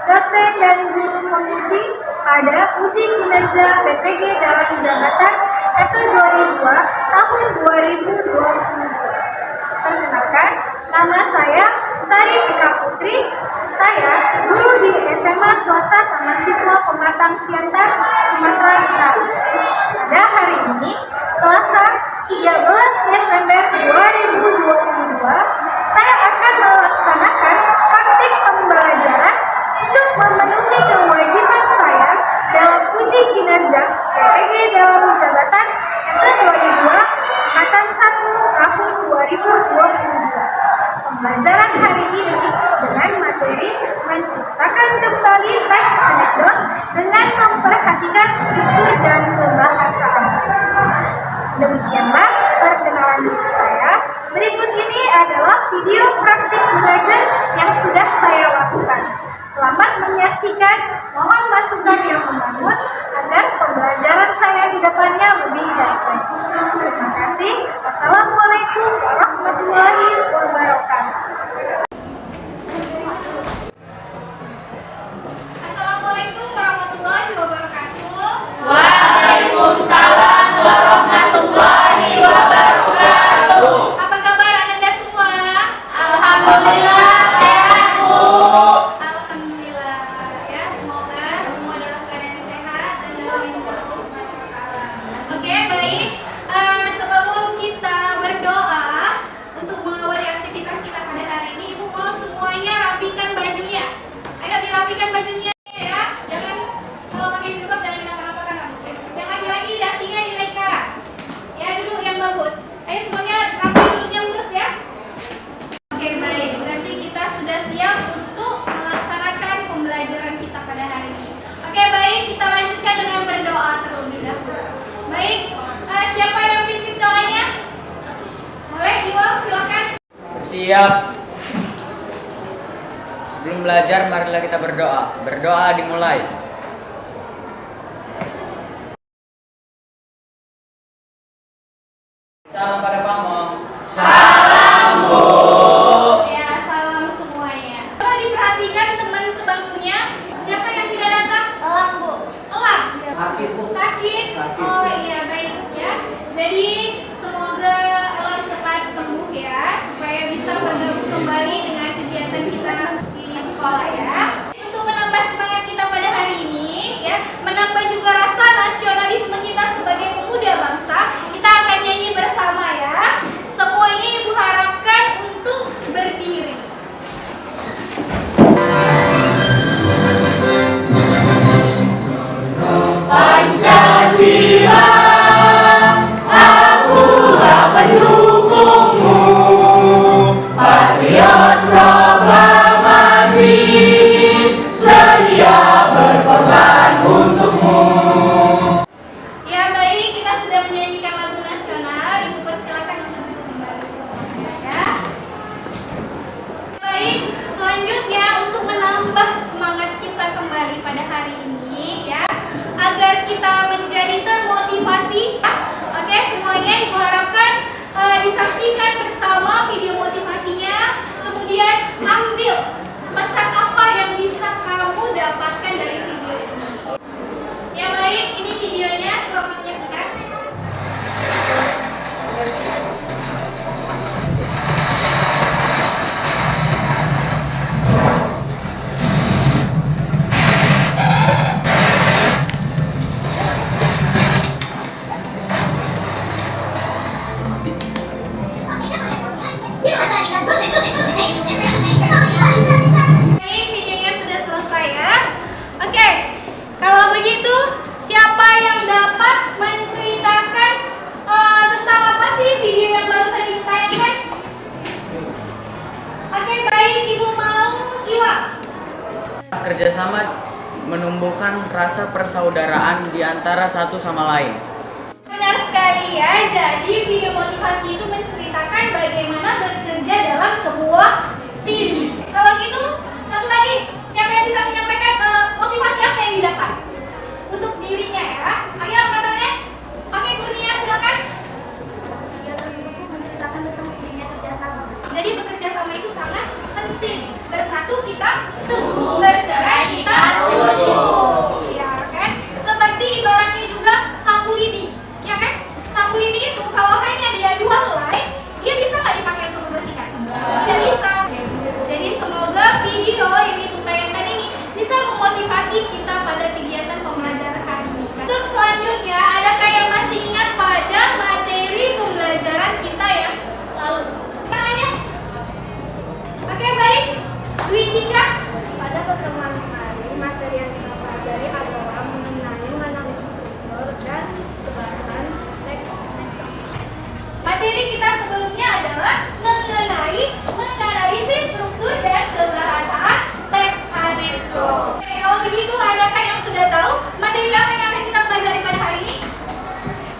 dosen dan guru penguji pada uji kinerja PPG dalam jabatan kategori 2 tahun 2022. Perkenalkan, nama saya Utari Eka Putri. Saya guru di SMA Swasta Taman Siswa Pematang Siantar, Sumatera Utara. Pada hari ini, Selasa 13 Desember 2022, saya akan melaksanakan praktik pembelajaran untuk memenuhi kewajiban saya dalam uji kinerja PPG dalam jabatan kategori 2 angkatan 1 tahun 2022. Pembelajaran hari ini dengan materi menciptakan kembali teks anekdot dengan memperhatikan struktur dan pembahasan. Demikianlah perkenalan diri saya. Berikut ini adalah video praktik belajar yang sudah saya lakukan. Selamat menyaksikan, mohon masukan yang membangun agar pembelajaran saya di depannya lebih baik lagi. Terima kasih. Wassalamualaikum warahmatullahi wabarakatuh. Assalamualaikum warahmatullahi wabarakatuh. Waalaikumsalam warahmatullahi wabarakatuh. Apa kabar Anda semua? Alhamdulillah sehat, Bu. Alhamdulillah ya, semoga semua dalam keadaan sehat dan dalam lindungan Allah Subhanahu wa taala. Oke, baik. Sebelum kita berdoa untuk mengawali aktivitas kita pada hari ini, Ibu mau semuanya rapikan bajunya. Ayo dirapikan bajunya ya. Jangan kalau pakai jilbab jangan dinapak-napakan rambutnya. Yang laki-laki dasinya dinaikkan. Ya, duduk yang bagus. Ayo semuanya rapi dulunya lurus ya. Oke, baik. Berarti kita sudah siap untuk melaksanakan pembelajaran kita pada hari ini. Oke, baik. Kita lanjutkan dengan berdoa terlebih dahulu. Baik. Siapa yang pimpin doanya? Boleh, Iwal, silakan. Siap. Sebelum belajar, marilah kita berdoa. Berdoa dimulai. Salam pada pamong. Ya, salam semuanya. Coba diperhatikan teman sebangkunya. Siapa yang tidak datang? Elang, Bu. Elang? Sakit, Bu. Sakit? Sakit. Oh iya, baik ya. Jadi semoga Elang cepat sembuh ya, supaya bisa bergabung kembali dengan kegiatan kita di sekolah ya. Untuk menambah semangat kita pada hari ini ya, menambah juga rasa nasionalisme kita sebagai pemuda bangsa, kita akan nyanyi bersama ya. Semuanya Ibu harapkan untuk berdiri. Pancasila, akulah pendukungmu. Patriot proklamasi, sedia berkorban untukmu. Ya baik, kita sudah menyanyikan lagu nasional. Ibu persilakan untuk duduk kembali semuanya ya. Baik, selanjutnya untuk menambah semangat kita kembali pada hari ini ya, agar kita menjadi termotivasi. Oke, semuanya Ibu harapkan disaksikan bersama video motivasinya. Kemudian ambil pesan apa yang bisa kamu dapatkan dari video ini. Ya baik, ini videonya, selamat menyaksikan. Baik, videonya sudah selesai ya. Oke, kalau begitu siapa yang dapat menceritakan tentang apa sih video yang barusan Ibu tayangkan? Oke, baik, Ibu mau Iwa. Kerjasama menumbuhkan rasa persaudaraan di antara satu sama lain. Benar sekali ya. Jadi video motivasi itu menceritakan bagaimana bekerja dalam sebuah tim. Kalau gitu, satu lagi, siapa yang bisa menyampaikan motivasi apa yang didapat untuk dirinya ya? Ayo angkat tangannya. Oke, Kurnia silakan. Menceritakan tentang pentingnya kerjasama. Jadi bekerja sama itu sangat penting. Bersatu kita teguh bercerai. Dwitika? Pada pertemuan kemarin, materi yang kita pelajari adalah mengenai menganalisis struktur dan kebahasan teks anekdot. Materi kita sebelumnya adalah mengenai menganalisis struktur dan kebahasaan teks anekdot. Oke, kalau begitu adakah yang sudah tahu materi apa yang akan kita pelajari pada hari ini?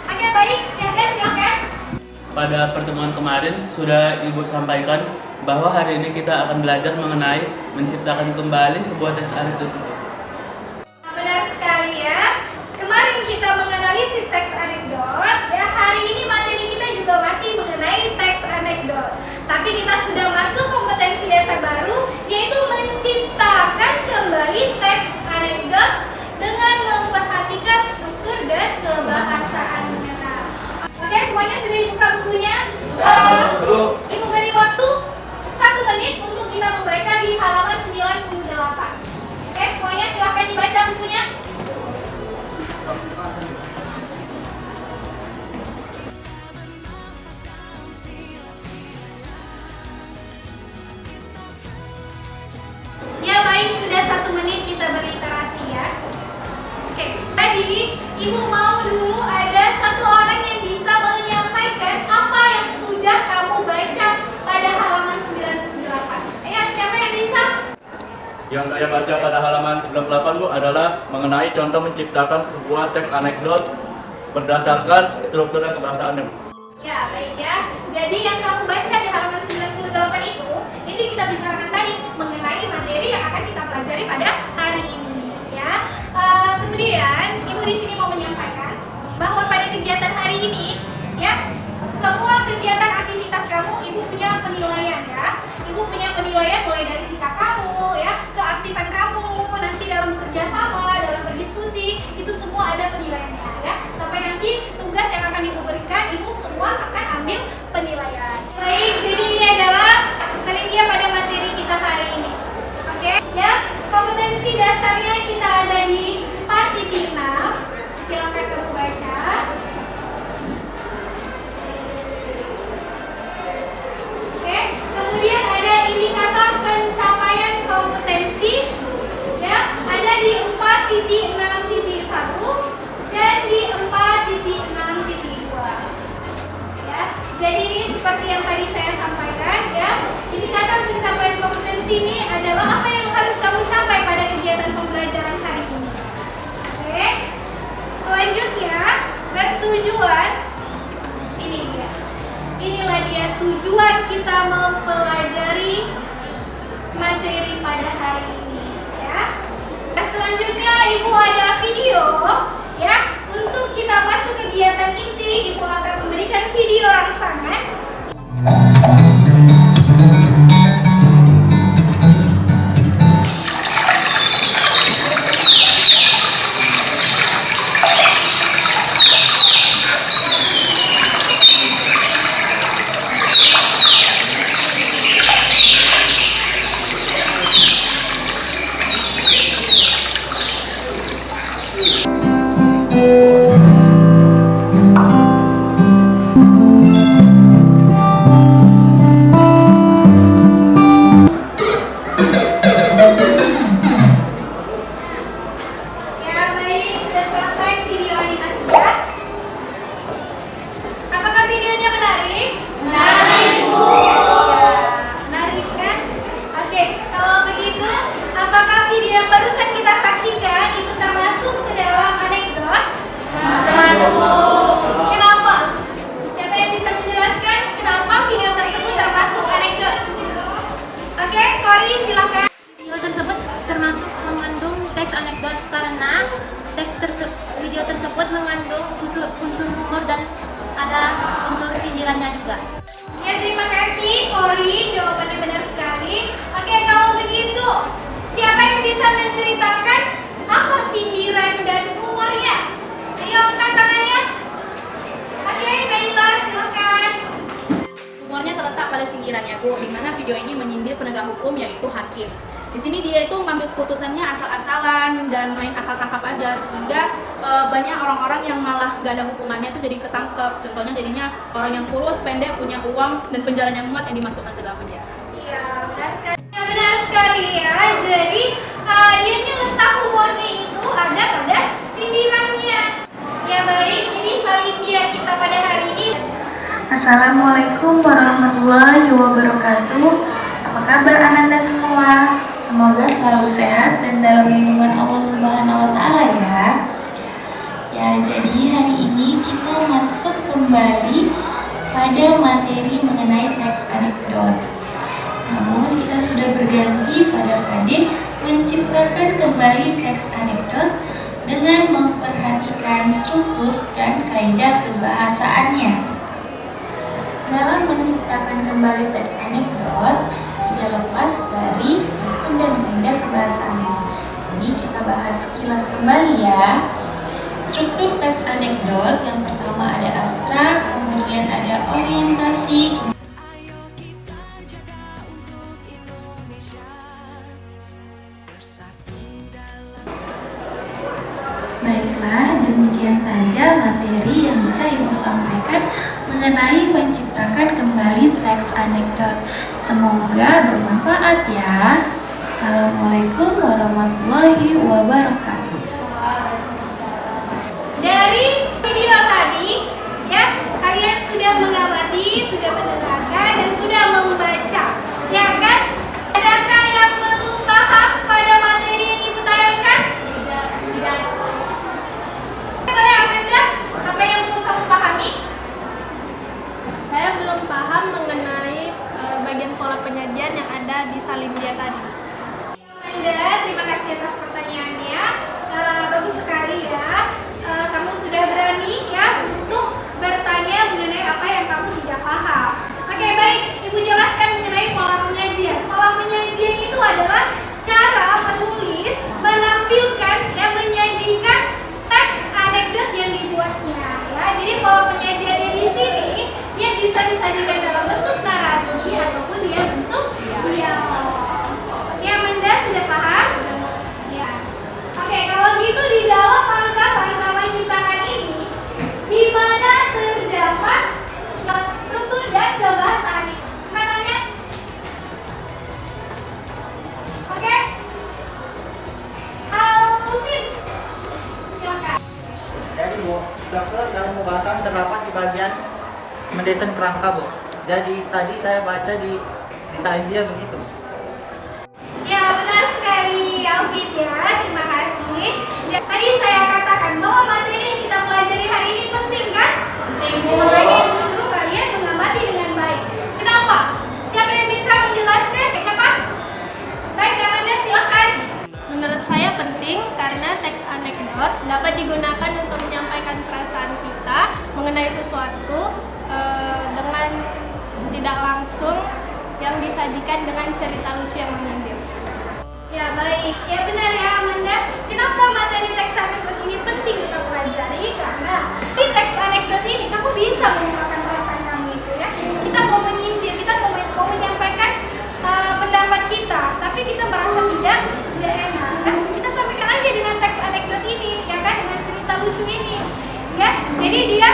Oke, baik, silakan. Pada pertemuan kemarin sudah Ibu sampaikan bahwa hari ini kita akan belajar mengenai menciptakan kembali sebuah teks anekdot itu. Benar sekali ya. Kemarin kita menganalisis teks anekdot, ya hari ini materi kita juga masih mengenai teks anekdot. Tapi kita sudah masuk kompetensi dasar baru, yaitu menciptakan kembali teks anekdot dengan memperhatikan struktur dan kebahasaannya. Oke, semuanya sudah dibuka bukunya? Ibu beri waktu 1 menit untuk kita membaca di halaman 98. Oke, semuanya silahkan dibaca bukunya. Ya baik, sudah 1 menit kita berliterasi ya. Oke, tadi Ibu mau dulu ada 1 orang yang bisa menyampaikan apa yang sudah kamu baca pada halaman 98. Ayo, siapa yang bisa? Yang saya baca pada halaman 98 Bu adalah mengenai contoh menciptakan sebuah teks anekdot berdasarkan struktur dan kebahasaannya. Ya, baik ya. Jadi yang kamu baca di halaman 98 itu kita bicarakan tadi mengenai materi yang akan kita pelajari pada hari ini ya. Kemudian Ibu di sini mau menyampaikan bahwa pada kegiatan hari ini ya, semua kegiatan aktivitas kamu Ibu punya penilaian ya. Ibu punya penilaian mulai dari sikap kamu ya, keaktifan kamu nanti dalam bekerja sama, dalam berdiskusi, itu semua ada penilaiannya ya. Sampai nanti tugas yang akan Ibu berikan, Ibu semua akan ambil penilaian. Baik, jadi ini adalah selengkap pada materi kita hari ini. Oke, ya, kompetensi dasarnya kita ada di 4.6. Silakan kamu baca. Oke, kemudian ada indikator pencapaian kompetensi. Ya, ada di 4.6.1 dan di 4.6.2. Ya, jadi ini seperti yang tadi saya sampaikan ya. Indikator pencapaian kompetensi ini adalah apa yang harus kamu capai pada kegiatan pembelajaran hari ini. Oke. Selanjutnya, bertujuan. Ini dia. Inilah dia tujuan kita mempelajari materi pada hari ini ya. Nah, selanjutnya Ibu ada video ya. Untuk kita masuk kegiatan inti, Ibu akan memberikan video rangsangan. Video tersebut mengandung unsur humor dan ada unsur sindirannya juga. Ya, terima kasih Kori, jawabannya benar sekali. Oke, kalau begitu, siapa yang bisa menceritakan apa sindiran dan humornya? Ayo angkat tangannya. Oke, Naila, silakan. Humornya terletak pada sindirannya Bu, di mana video ini menyindir penegak hukum yaitu hakim. Di sini dia itu mengambil keputusannya asal-asalan dan main asal tangkap aja, sehingga banyak orang-orang yang malah gak ada hukumannya itu jadi ketangkep. Contohnya jadinya orang yang kurus, pendek, punya uang dan penjaranya muat yang dimasukkan ke dalam penjara. Iya, benar sekali. Ya, benar sekali. Assalamualaikum warahmatullahi wabarakatuh. Apa kabar Ananda semua? Semoga selalu sehat dan dalam lindungan Allah Subhanahu wa Ta'ala ya. Ya, jadi hari ini kita masuk kembali pada materi mengenai teks anekdot. Namun kita sudah berganti pada Kadek menciptakan kembali teks anekdot dengan memperhatikan struktur dan kaidah kebahasaannya. Dalam menciptakan kembali teks anekdot, tidak lepas dari struktur dan kaidah kebahasaannya. Jadi kita bahas sekilas kembali ya. Struktur teks anekdot yang pertama ada abstrak, kemudian ada orientasi. Baiklah, demikian saja materi yang bisa Ibu sampaikan mengenai menciptakan kembali teks anekdot. Semoga bermanfaat ya. Assalamualaikum warahmatullahi wabarakatuh. Dari video tadi, ya, kalian sudah mengamati, sudah mendengarkan, dan sudah membaca, ya kan? Adakah yang belum paham pada materi yang Ibu tayangkan? Tidak. Apa yang belum kamu pahami? Saya belum paham mengenai bagian pola penyajian yang ada di salindia tadi. Anda, terima kasih atas pertanyaannya. Bagus sekali ya. Kamu sudah berani ya untuk bertanya mengenai apa yang kamu tidak paham. Oke, baik. Ibu jelaskan mengenai pola penyajian. Pola penyajian itu adalah cara penulis menampilkan, ya, menyajikan teks anekdot yang dibuatnya. Ya, jadi pola penyajiannya di sini dia bisa disajikan dalam bentuk narasi ataupun dia bentuk dialog. Ya, Manda sudah paham? Ya. Oke, kalau gitu di dalam langkah-langkah menciptakan ini, di mana terdapat struktur dan kebahasaan ini? Katanya? Oke. Alvin, silakan. Jadi Bu, struktur dalam pembahasan terdapat di bagian mendesain kerangka Bu. Jadi tadi saya baca di salindia begitu. Ya, benar sekali Alvin ya, terima kasih. Tadi saya katakan bahwa materi yang kita pelajari hari ini penting kan? Penting Bu. Makanya Ibu suruh kalian mengamati dengan baik. Kenapa? Siapa yang bisa menjelaskan? Siapa? Baik, Amanda silakan. Menurut saya penting karena teks anekdot dapat digunakan untuk menyampaikan perasaan kita mengenai sesuatu dengan tidak langsung yang disajikan dengan cerita lucu yang menyindir. Ya baik, ya benar ya Amanda. Kenapa materi teks anekdot ini penting kita pelajari? Karena di teks anekdot ini kamu bisa mengungkapkan perasaan kamu itu ya. Kita mau menyindir, kita mau menyampaikan pendapat kita, tapi kita merasa tidak enak. Kan kita sampaikan aja dengan teks anekdot ini, ya kan, dengan cerita lucu ini. Ya, jadi dia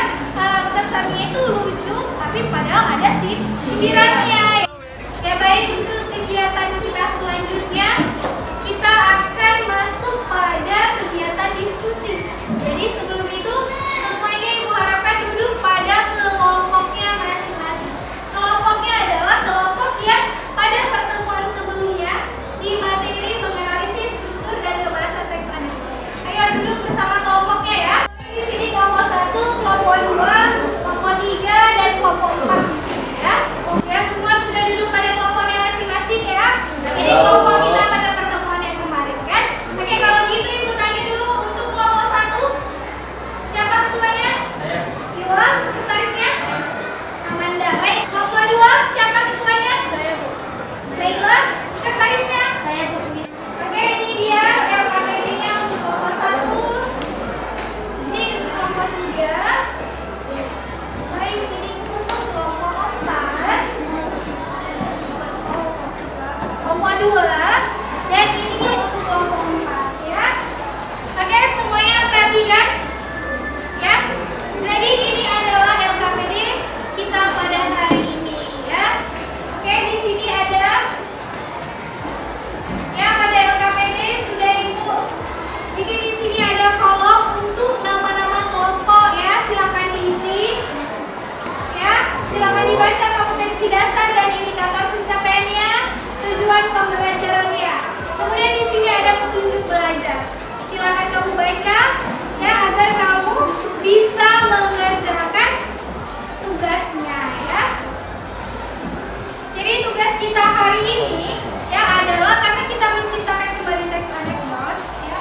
kesannya itu lucu, tapi padahal ada sindirannya. Ya baik, untuk kegiatan kita selanjutnya kita akan masuk pada kegiatan diskusi. Jadi sebelum itu semuanya Ibu harapkan duduk pada kelompoknya masing-masing. Kelompoknya adalah kelompok yang pada pertemuan sebelumnya di materi menganalisis struktur dan kebahasaan teks anekdot. Ayo duduk bersama kelompoknya ya. Di sini kelompok 1, kelompok 2, kelompok 3, dan kelompok 4 di sini ya. Ya, semua sudah duduk pada kelompoknya masing-masing ya. Ini kelompok kita pada pertemuan yang kemarin kan. Oke, kalau gitu Ibu tanya dulu untuk kelompok 1. Siapa ketuanya? Saya. Iwa, sekretarisnya? Amanda. Baik, kelompok 2 siapa ketuanya? Saya, Bu. Baiklah, sekretarisnya? Saya, Bu. Oke, ini dia LKPD-nya untuk kelompok 1. Ini kelompok 3. Baik, ini untuk kelompok 4. Kelompok 2. Dan ini untuk kelompok 4 ya. Oke, semuanya perhatikan. Ya. Jadi ini adalah LKPD kita pada hari ini ya. Oke, di sini ada ya, pada LKPD sudah Ibu bikin di sini ada kolom untuk nama-nama kelompok ya. Silakan diisi. Ya, silakan kita hari ini ya adalah karena kita menciptakan kembali teks anekdot ya.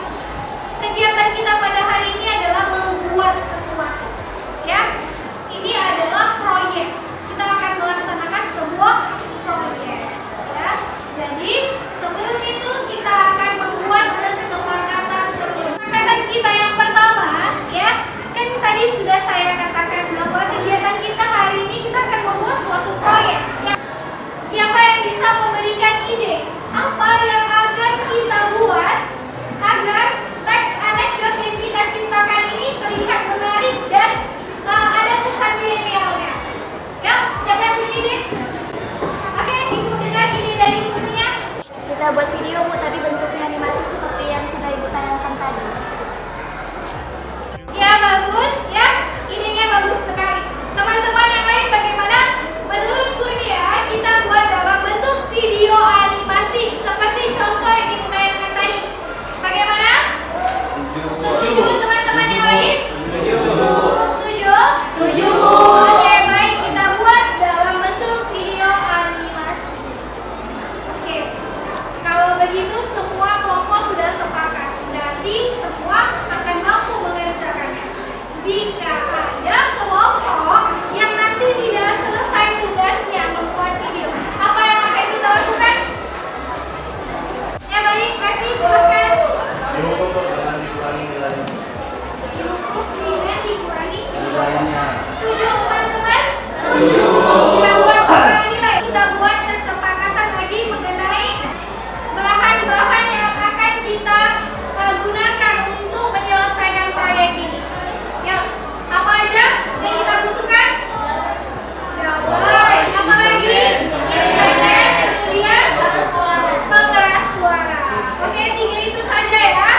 Kegiatan kita pada hari ini adalah membuat sesuatu ya. Ini adalah proyek. Kita akan melaksanakan sebuah proyek ya. Jadi sebelum itu kita akan membuat kesepakatan tertulis. Kesepakatan kita yang pertama ya, kan tadi sudah saya katakan bahwa kegiatan kita hari ini kita akan membuat suatu proyek ya. Siapa yang bisa memberikan ide apa yang akan kita buat agar teks anekdot yang kita ciptakan ini terlihat menarik dan ada kesan milenialnya? Ya, siapa yang punya ide? Oke, Ibu dengar ide dari Ibu Nia. Kita buat video Bu, tapi bentuknya animasi seperti yang sudah Ibu tayangkan tadi. Ya, bagus ya. Idenya bagus sekali. Teman-teman yang lain bagaimana? Menurut Kurnia, kita buat dalam bentuk video animasi seperti contoh yang Ibu tayangkan tadi. Bagaimana? Setuju teman-teman yang lain? Setuju? Setuju. Oke, baik, kita buat dalam bentuk video animasi. Oke. Kalau begitu semua kelompok sudah sepakat. Berarti semua akan mampu mengerjakannya. Jika ada kelompok yang nanti tidak selesai tugasnya membuat video, apa yang akan kita lakukan? Ya baik, Raffi silakan. Dihukum dengan dikurangi nilainya. Dihukum dengan dikurangi Nilainya. Setuju teman-teman? Setuju. Kita buat kurangi nilai. Kita buat kesepakatan lagi mengenai bahan-bahan yang akan kita gunakan untuk menyelesaikan proyek ini. Ya, apa aja yang kita butuhkan? Gawai. Apa lagi? Internet. Kemudian pengeras suara. Oke, 3 itu saja ya.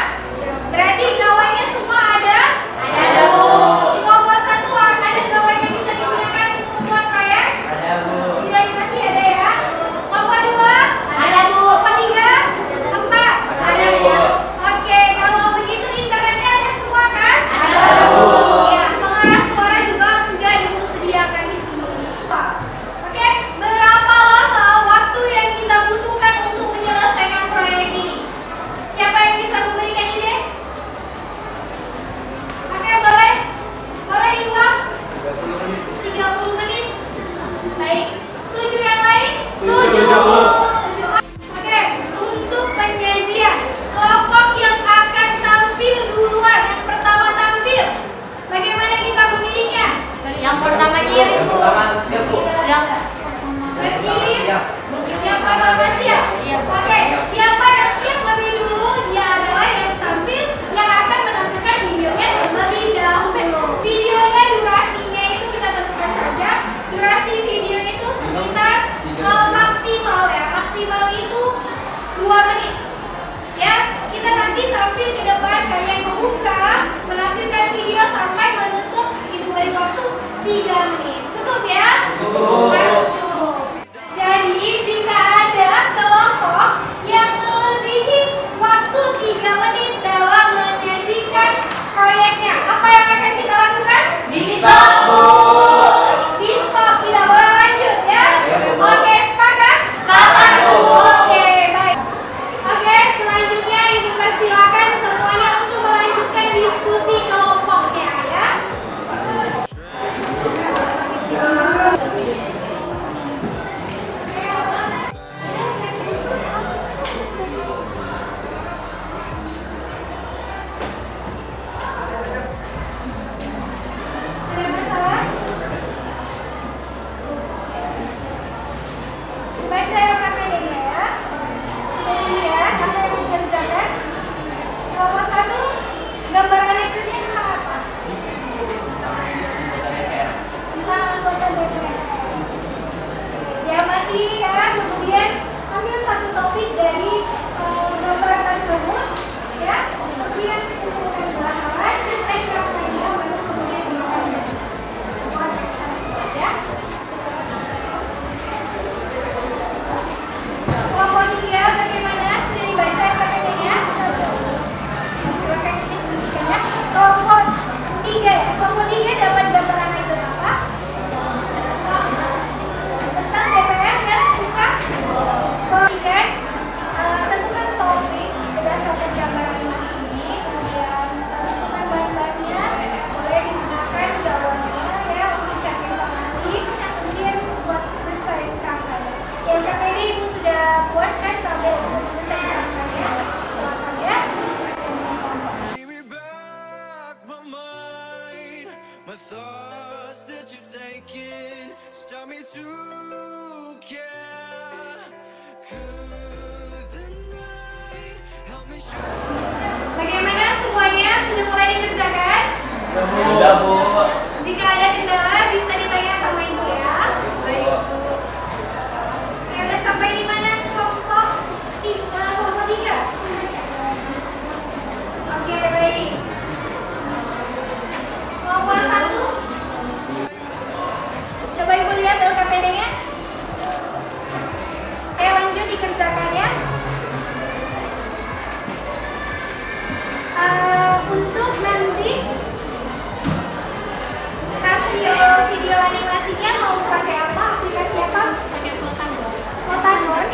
dikerjakan? Sudah, Bu. Jika ada kendala bisa ditanya sama ibu ya. Baik, Bu. Ya, udah sampai di mana kelompok 3? Oke, baik. Kelompok 1. Coba ibu lihat LKPD-nya. Lanjut dikerjakan ya. Untuk nanti rasio video animasinya mau pakai apa? Aplikasi apa? Pakai Photagon. Photagon.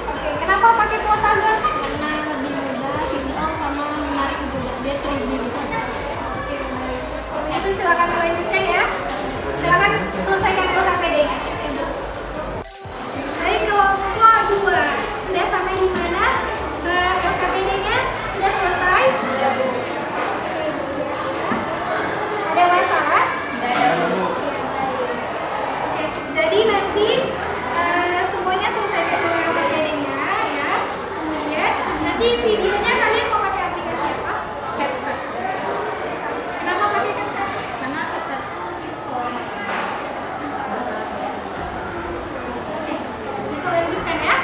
Oke, kenapa pakai Photagon? Karena lebih mudah video sama menarik juga. Dia 3D gitu. Oke, baik. Itu silakan melanjutkan ya. Silakan selesaikan LKPD-nya. Dari kelompok 2 sudah sampai di mana? LKPD-nya sudah selesai? Sudah, Bu. Ada masalah? Tidak ada, Bu. Oke, jadi nanti semuanya selesaikan dulu LKPD-nya ya. Kemudian nanti videonya kalian mau pakai aplikasi apa? CapCut. Kenapa pakai CapCut? Karena CapCut itu simple. Oke, itu lanjutkan ya.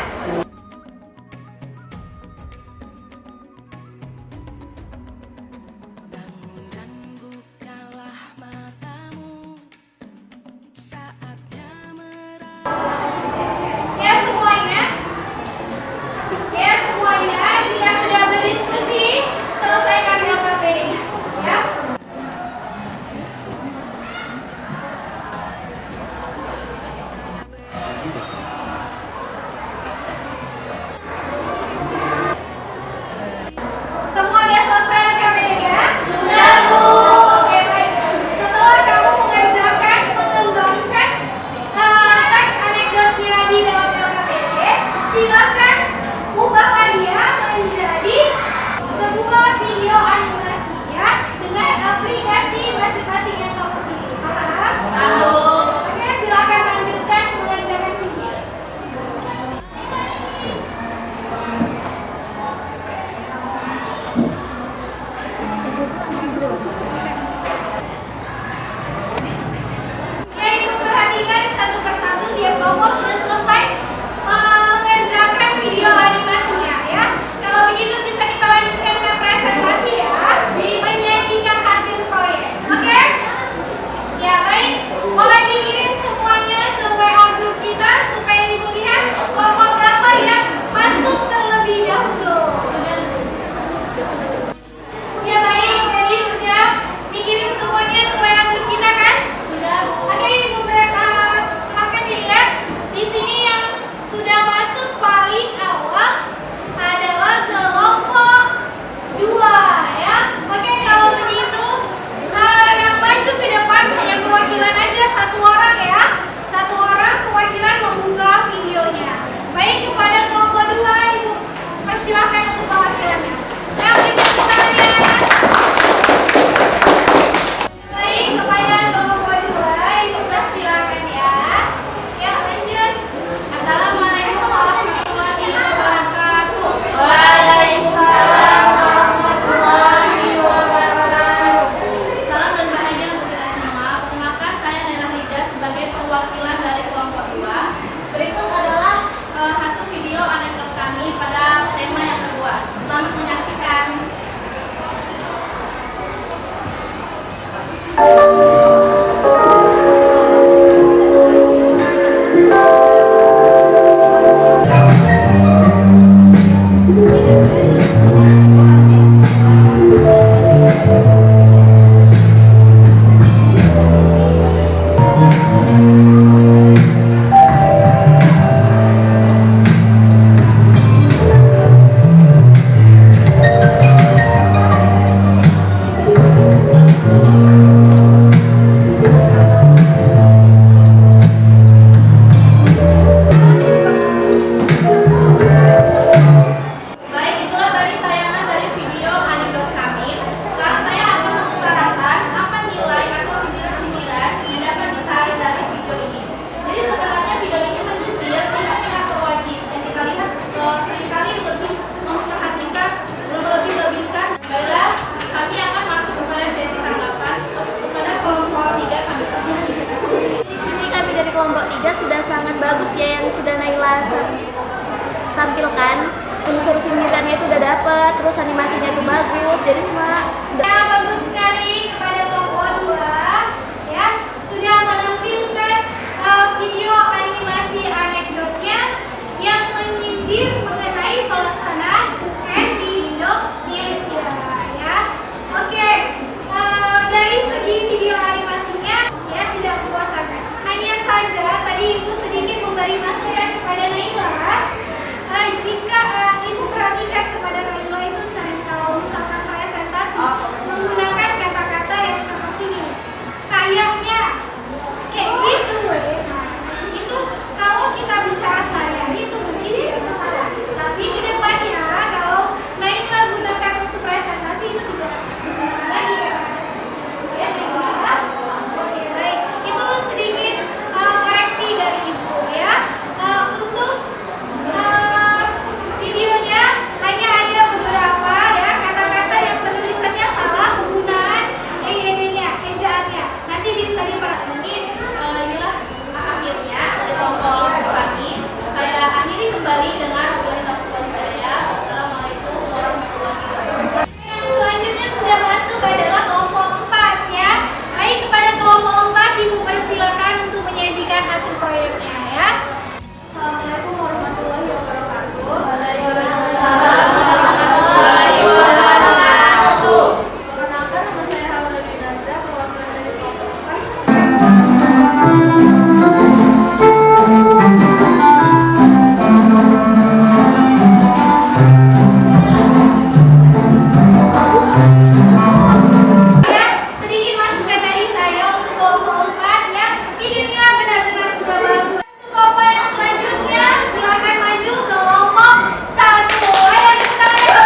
Ya semuanya, jika sudah berdiskusi, selesaikan LKPD-nya, ya. Semua udah selesai LKPD-nya? Sudah, Bu. Oke, baik. Setelah kamu mengerjakan, mengembangkan teks anekdotnya di dalam LKPD, silakan ubahlah dia menjadi sebuah video animasinya dengan aplikasi masing-masing yang kamu pilih. Paham? Paham. Oke, silakan lanjutkan mengerjakan video. Ya, ibu perhatikan satu persatu tiap kelompok sudah selesai mengerjakan video animasinya ya. Kalau begitu bisa kita lanjutkan dengan presentasi ya, menyajikan hasil proyek. Oke? Ya baik, boleh dikirim semuanya ke WA grup kita supaya ibu lihat kelompok berapa yang masuk terlebih dahulu. Ya baik, jadi sudah dikirim semuanya ke WA grup kita kan? Sudah. Oke, ibu silahkan dilihat. Di sini yang sudah masuk paling awal adalah kelompok 2 ya. Oke, kalau begitu yang maju ke depan hanya perwakilan aja, 1 orang ya. 1 orang perwakilan membuka videonya. Baik, kepada kelompok 2 ibu persilahkan untuk perwakilannya. Yang berikan tangannya. Baik, kepada kelompok 2 ibu persilahkan ya. Ya, lanjut. Assalamualaikum warahmatullahi wabarakatuh. Waalaikumsalam warahmatullahi wabarakatuh. Salam dan bahagia untuk kita semua. Perkenalkan, saya Naila Hida sebagai perwakilan dari kelompok 2. Berikut adalah hasil video anekdot kami pada tema yang kedua. Selamat menyaksikan. Baik, itulah tadi tayangan dari terus animasinya itu bagus, jadi semua Ya, bagus sekali kepada kelompok 2 ya, sudah menampilkan video animasi anekdotnya yang menyindir mengenai pelaksanaan UN di Indonesia ya. Oke, dari segi video animasinya ya tidak membosankan. Hanya saja tadi Ibu sedikit memberi masukan kepada Naila. Jika Ibu perhatikan kepada Naila itu sering kalau misalkan presentasi menggunakan kata-kata yang seperti ini, kayaknya kayak gitu nah, itu kalau kita bicara sehari-hari itu mungkin tidak masalah, tapi di depannya kalau Naila gunakan untuk presentasi itu tidak digunakan lagi kata-kata seperti itu ya Naila. Oke, baik, itu sedikit koreksi dari Ibu ya. Untuk videonya hanya ada beberapa ya kata-kata yang penulisannya salah, penggunaan EYD-nya, ejaannya. Nanti bisa diperhatikan. Mungkin inilah akhirnya dari kelompok kami. Saya akhiri kembali dengan wabillahi taufiq wal hidayah. Wassalamualaikum warahmatullahi wabarakatuh. Yang selanjutnya sudah masuk adalah kelompok 4 ya. Baik, kepada kelompok 4 Ibu persilakan untuk menyajikan hasil proyeknya ya. Assalamualaikum warahmatullahi wabarakatuh. Perkenalkan, nama saya Haula Dinaza, perwakilan dari kelompok 4. Ya, sedikit masukan dari saya untuk kelompok 4 ya. Videonya benar-benar sudah bagus. Untuk kelompok yang selanjutnya silakan maju ke kelompok 1. Ayo kita ya.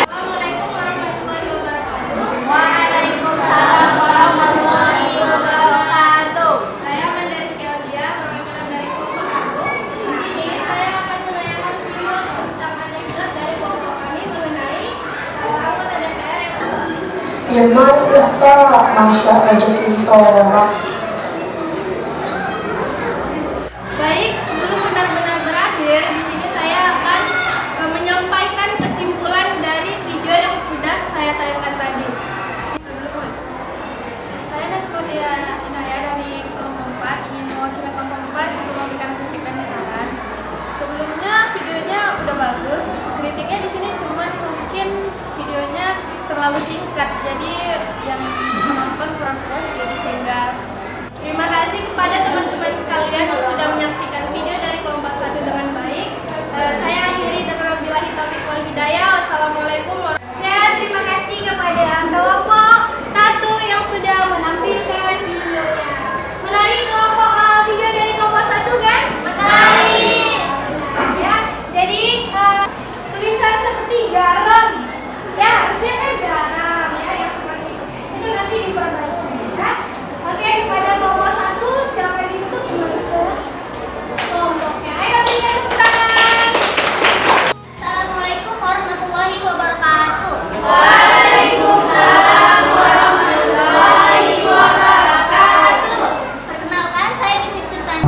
Assalamualaikum warahmatullahi wabarakatuh. Waalaikumsalam warahmatullahi wabarakatuh. Saya Amanda Rizky Aulia, perwakilan dari kelompok 1. Di sini saya akan menayangkan video tentang anekdot dari kelompok kami mengenai anggota DPR yang Emang kita masa rezeki tolak. baik. Sebelum benar-benar berakhir, di sini saya akan menyampaikan kesimpulan dari video yang sudah saya tayangkan tadi. Saya seperti Inaya dari kelompok 4 ingin mewakili kelompok 4 untuk memberikan kritik dan saran. Sebelumnya videonya udah bagus, kritiknya di sini cuman mungkin videonya terlalu singkat, jadi yang menonton kurang puas, jadi sehingga Terima kasih kepada teman-teman sekalian yang sudah menyaksikan video dari kelompok 1 dengan baik. Saya akhiri dengan wabillahi taufiq wal hidayah. Wassalamualaikum warahmatullahi Ya, terima kasih kepada kelompok 1 yang sudah menampilkan videonya. Menarik kelompok video dari kelompok 1 kan? Menarik. Ya, jadi tulisan seperti garam. Ya, harusnya kan garam ya yang seperti itu. Itu nanti diperbaiki ya. Oke, kepada kelompok 1 silakan ditutup kembali ke kelompoknya. Ayo berikan tepuk tangan. Assalamualaikum warahmatullahi wabarakatuh. Waalaikumsalam warahmatullahi wabarakatuh. Perkenalkan, saya Rizky Tirtani.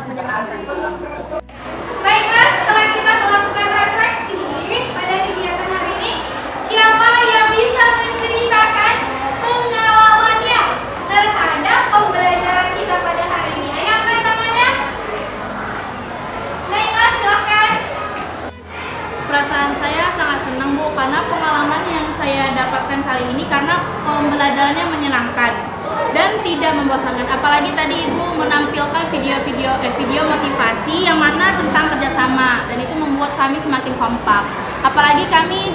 Baiklah, setelah kita melakukan refleksi pada kegiatan hari ini, siapa yang bisa menceritakan pengalamannya terhadap pembelajaran kita pada hari ini? Ayo angkat tangannya. Baiklah, silakan. Perasaan saya sangat senang Bu, karena pengalaman yang saya dapatkan kali ini karena pembelajarannya menyenangkan dan tidak membosankan. Apalagi tadi Ibu menampilkan video motivasi yang mana tentang kerjasama, dan itu membuat kami semakin kompak. Apalagi kami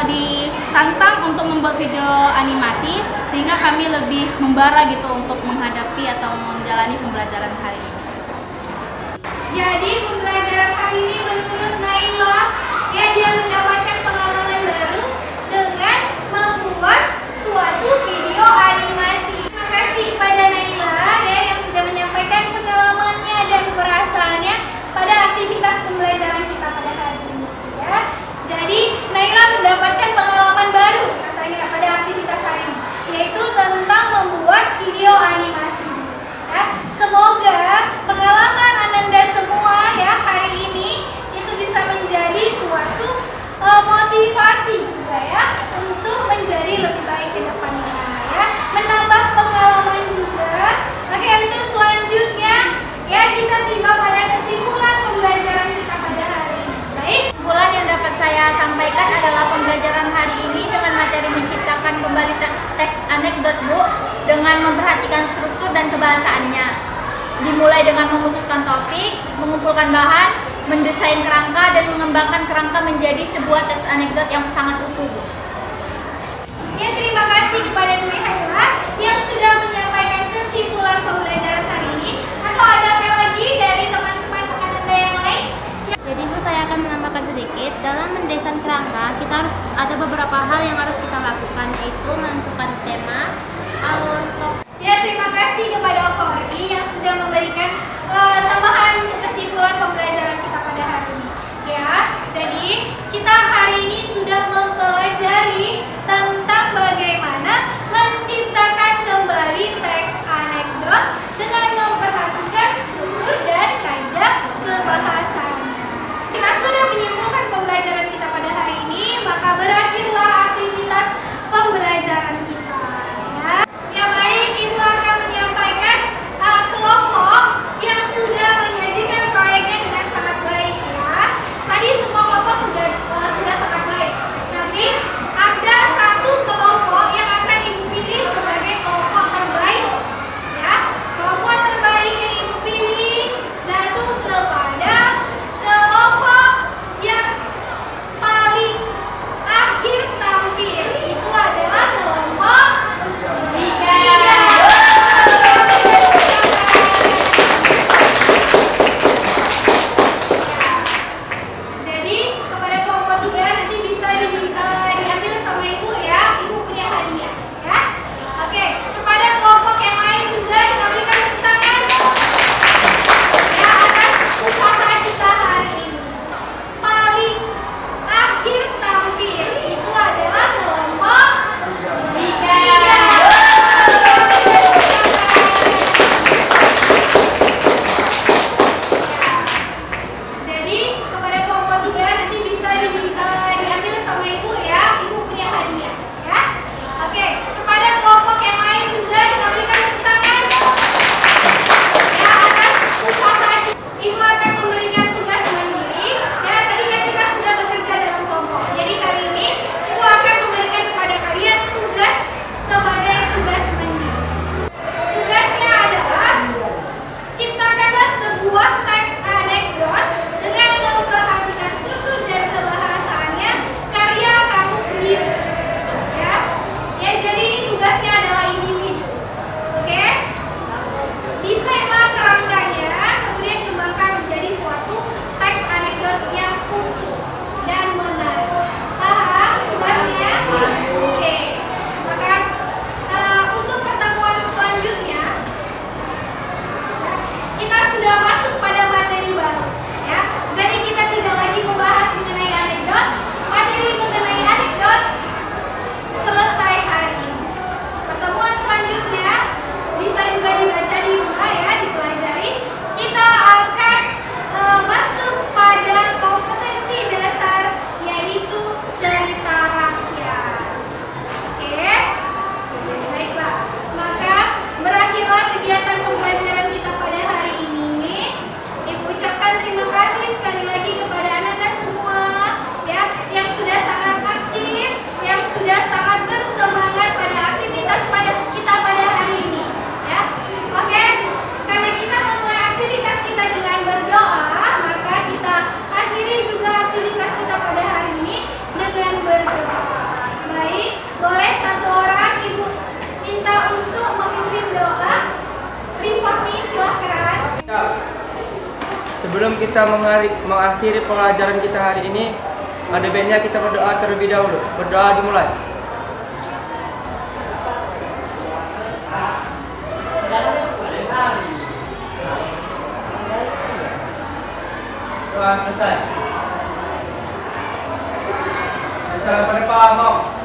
ditantang untuk membuat video animasi sehingga kami lebih membara gitu untuk menghadapi atau menjalani pembelajaran hari ini. Jadi pembelajaran hari ini menurut Naila, ya, dia mendapatkan pengalaman baru dengan membuat suatu video animasi. Terima kasih kepada Naila ya yang sudah menyampaikan pengalamannya dan perasaannya pada aktivitas pembelajaran kita pada hari ini. Ya. Jadi Naila mendapatkan pengalaman baru katanya pada aktivitas hari ini, yaitu tentang membuat video animasi. Ya. Semoga pengalaman Ananda semua ya hari ini itu bisa menjadi suatu motivasi juga ya untuk menjadi lebih baik ke depannya ya, menambah pengalaman juga. Oke, untuk selanjutnya ya kita tiba pada kesimpulan pembelajaran kita pada hari ini. Baik, Kesimpulan yang dapat saya sampaikan adalah pembelajaran hari ini dengan materi menciptakan kembali teks anekdot Bu dengan memperhatikan struktur dan kebahasaannya. Dimulai dengan memutuskan topik, mengumpulkan bahan, mendesain kerangka, dan mengembangkan kerangka menjadi sebuah teks anekdot yang sangat utuh Bu. ya terima kasih kepada Dwi Haila yang sudah menyampaikan kesimpulan pembelajaran hari ini. Atau ada lagi dari teman-teman Ananda yang lain? Jadi Bu, saya akan menambahkan sedikit. Dalam mendesain kerangka, kita harus ada beberapa hal yang harus kita lakukan, yaitu menentukan tema, alur, topik. Ya, terima kasih kepada Kori yang sudah memberikan tambahan untuk kesimpulan pembelajaran kita pada hari ini. Ya, jadi kita hari ini sudah mempelajari tentang bagaimana menciptakan kembali teks anekdot dengan memperhatikan Sebelum kita mengakhiri pelajaran kita hari ini, ada baiknya kita berdoa terlebih dahulu. Berdoa dimulai. Doa selesai. Assalamualaikum.